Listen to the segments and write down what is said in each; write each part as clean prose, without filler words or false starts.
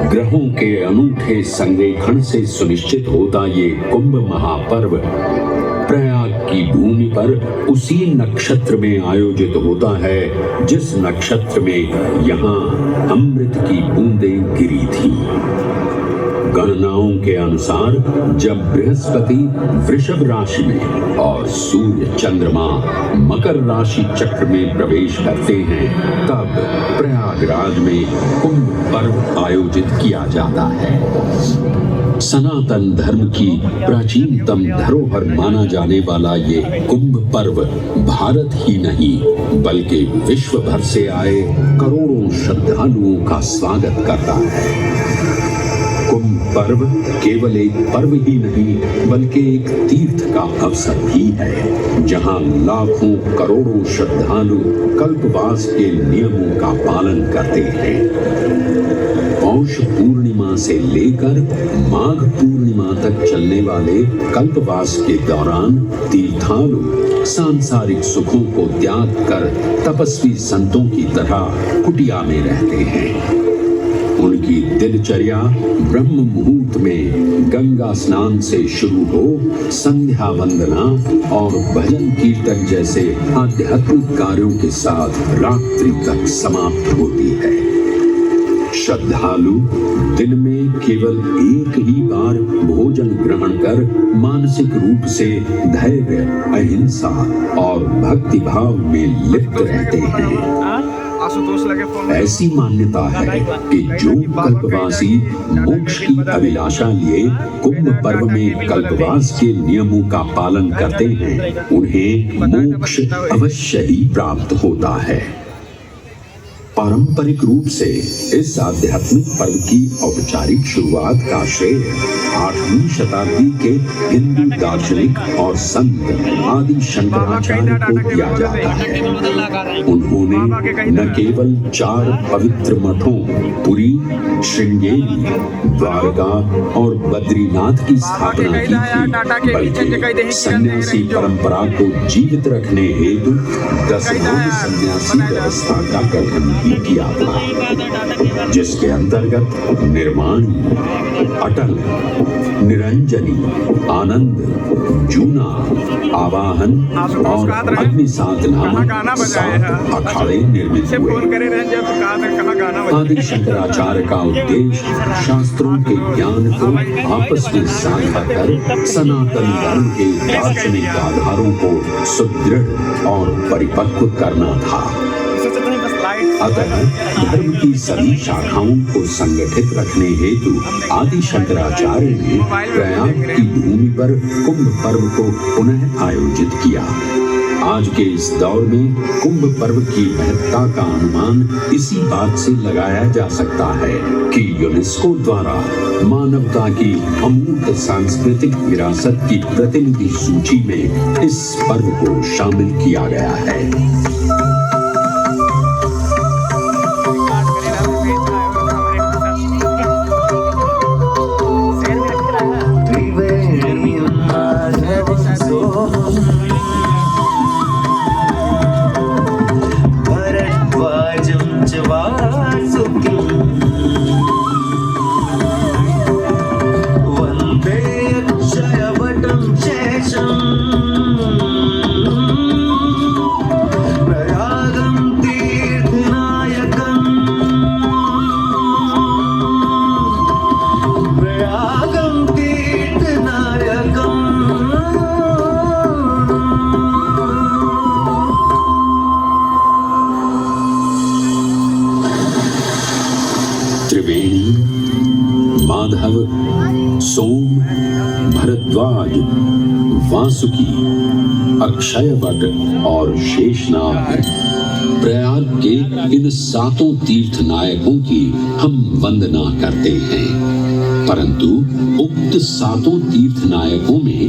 ग्रहों के अनूठे संरेखण से सुनिश्चित होता ये कुंभ महापर्व प्रयाग की भूमि पर उसी नक्षत्र में आयोजित होता है जिस नक्षत्र में यहाँ अमृत की बूंदें गिरी थी। गणनाओं के अनुसार जब बृहस्पति वृषभ राशि में और सूर्य चंद्रमा मकर राशि चक्र में प्रवेश करते हैं तब प्रयागराज में कुंभ पर्व आयोजित किया जाता है। सनातन धर्म की प्राचीनतम धरोहर माना जाने वाला ये कुंभ पर्व भारत ही नहीं बल्कि विश्व भर से आए करोड़ों श्रद्धालुओं का स्वागत करता है। कुंभ पर्व केवल एक पर्व ही नहीं बल्कि एक तीर्थ का अवसर भी है जहां लाखों करोड़ों श्रद्धालु कल्पवास के नियमों का पालन करते हैं। पौष पूर्णिमा से लेकर माघ पूर्णिमा तक चलने वाले कल्पवास के दौरान तीर्थालु सांसारिक सुखों को त्याग कर तपस्वी संतों की तरह कुटिया में रहते हैं। उनकी दिनचर्या ब्रह्म मुहूर्त में गंगा स्नान से शुरू हो संध्या वंदना और भजन कीर्तन जैसे आध्यात्मिक कार्यों के साथ रात्रि तक समाप्त होती है। श्रद्धालु दिन में केवल एक ही बार भोजन ग्रहण कर मानसिक रूप से धैर्य, अहिंसा और भक्ति भाव में लिप्त रहते हैं। ऐसी मान्यता है कि जो कल्पवासी मोक्ष की अभिलाषा लिए कुंभ पर्व में कल्पवास के नियमों का पालन करते हैं उन्हें मोक्ष अवश्य ही प्राप्त होता है। पारंपरिक रूप से इस आध्यात्मिक पर्व की औपचारिक शुरुआत का श्रेय 8वीं शताब्दी के हिंदू दार्शनिक और संत आदि शंकराचार्य को दिया जाता है। उन्होंने न केवल 4 पवित्र मठों पुरी, श्रृंगेरी, द्वारका और बद्रीनाथ की स्थापना की थी बल्कि सन्यासी परंपरा को जीवित रखने हेतु 10 सन्यासी व्यवस्था का गठन किया था जिसके अंतर्गत निर्वाणी, अटल, निरंजनी, आनंद, जूना, आवाहन और अग्निसात नामक 7 अखाड़े निर्मित हुए। आदि शंकराचार्य का उद्देश्य शास्त्रों के ज्ञान को आपस में साझा कर सनातन धर्म के दार्शनिक आधारों को सुदृढ़ और परिपक्व करना था। अतः धर्म की सभी शाखाओं को संगठित रखने हेतु आदि शंकराचार्य ने प्रयाग की भूमि पर कुंभ पर्व को पुनः आयोजित किया। आज के इस दौर में कुंभ पर्व की महत्ता का अनुमान इसी बात से लगाया जा सकता है कि यूनेस्को द्वारा मानवता की अमूर्त सांस्कृतिक विरासत की प्रतिनिधि सूची में इस पर्व को शामिल किया गया है। माधव, सोम, भरद्वाज, वासुकी, अक्षयवट और शेषनाग प्रयाग के इन 7 तीर्थ नायकों की हम वंदना करते हैं। परंतु उक्त 7 तीर्थ नायकों में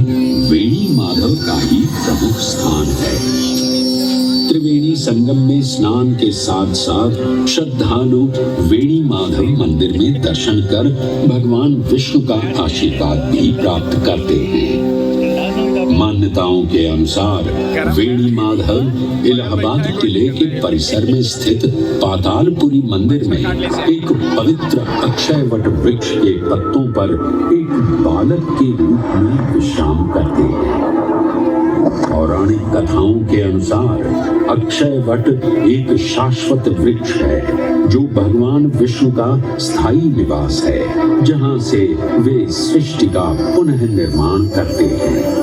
वेणी माधव का ही प्रमुख स्थान है। त्रिवेणी संगम में स्नान के साथ साथ श्रद्धालु वेणी माधव मंदिर में दर्शन कर भगवान विष्णु का आशीर्वाद भी प्राप्त करते हैं। मान्यता मान्यताओं के अनुसार वेणी माधव इलाहाबाद किले के परिसर में स्थित पातालपुरी मंदिर में एक पवित्र अक्षयवट वृक्ष के पत्तों पर एक बालक के रूप में विश्राम करते हैं। पौराणिक कथाओं के अनुसार अक्षयवट एक शाश्वत वृक्ष है जो भगवान विष्णु का स्थायी निवास है, जहां से वे सृष्टि का पुनः निर्माण करते हैं।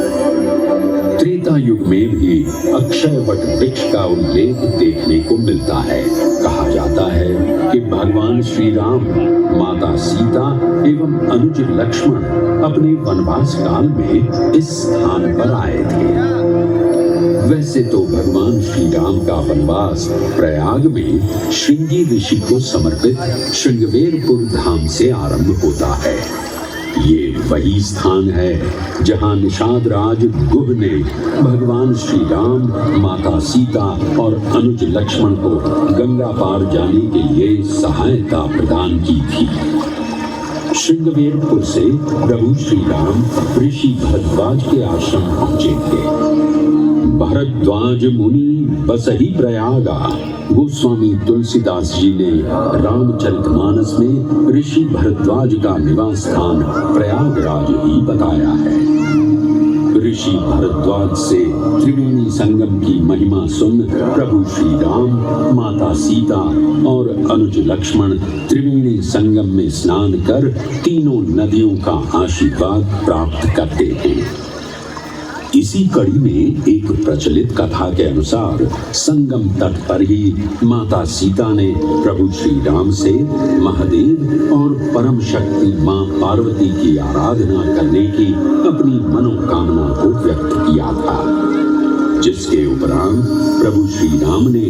त्रेता युग में भी अक्षयवट वृक्ष का उल्लेख देखने को मिलता है। कहा जाता है कि भगवान श्री राम, माता सीता एवं अनुज लक्ष्मण अपने वनवास काल में इस स्थान पर आए थे। वैसे तो भगवान श्री राम का वनवास प्रयाग में श्रृंगी ऋषि को समर्पित श्रृंगवेरपुर धाम से आरंभ होता है। ये वही स्थान है जहां निषाद राज गुह ने भगवान श्री राम, माता सीता और अनुज लक्ष्मण को गंगा पार जाने के लिए सहायता प्रदान की थी। श्रृंगवेरपुर से प्रभु श्री राम ऋषि भरद्वाज के आश्रम पहुंचे थे। भरद्वाज मुनि बसहि प्रयागा, गोस्वामी तुलसीदास जी ने रामचरितमानस में ऋषि भरद्वाज का निवास स्थान प्रयागराज ही बताया है। ऋषि भरद्वाज से त्रिवेणी संगम की महिमा सुन प्रभु श्री राम, माता सीता और अनुज लक्ष्मण त्रिवेणी संगम में स्नान कर तीनों नदियों का आशीर्वाद प्राप्त करते हैं। इसी कड़ी में एक प्रचलित कथा के अनुसार संगम तट पर ही माता सीता ने प्रभु श्री राम से महादेव और परम शक्ति मां पार्वती की आराधना करने की अपनी मनोकामना को व्यक्त किया था, जिसके उपरांत प्रभु श्री राम ने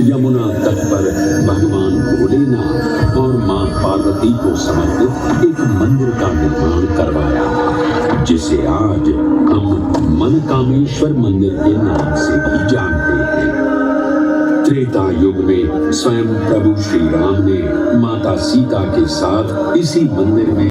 यमुना तट पर भगवान भोलेनाथ और मां पार्वती को समर्पित एक मंदिर का निर्माण करवाया था, जिसे आज हम मनकामेश्वर मंदिर के नाम से भी जानते हैं। त्रेता युग में स्वयं प्रभु श्री राम ने माता सीता के साथ इसी मंदिर में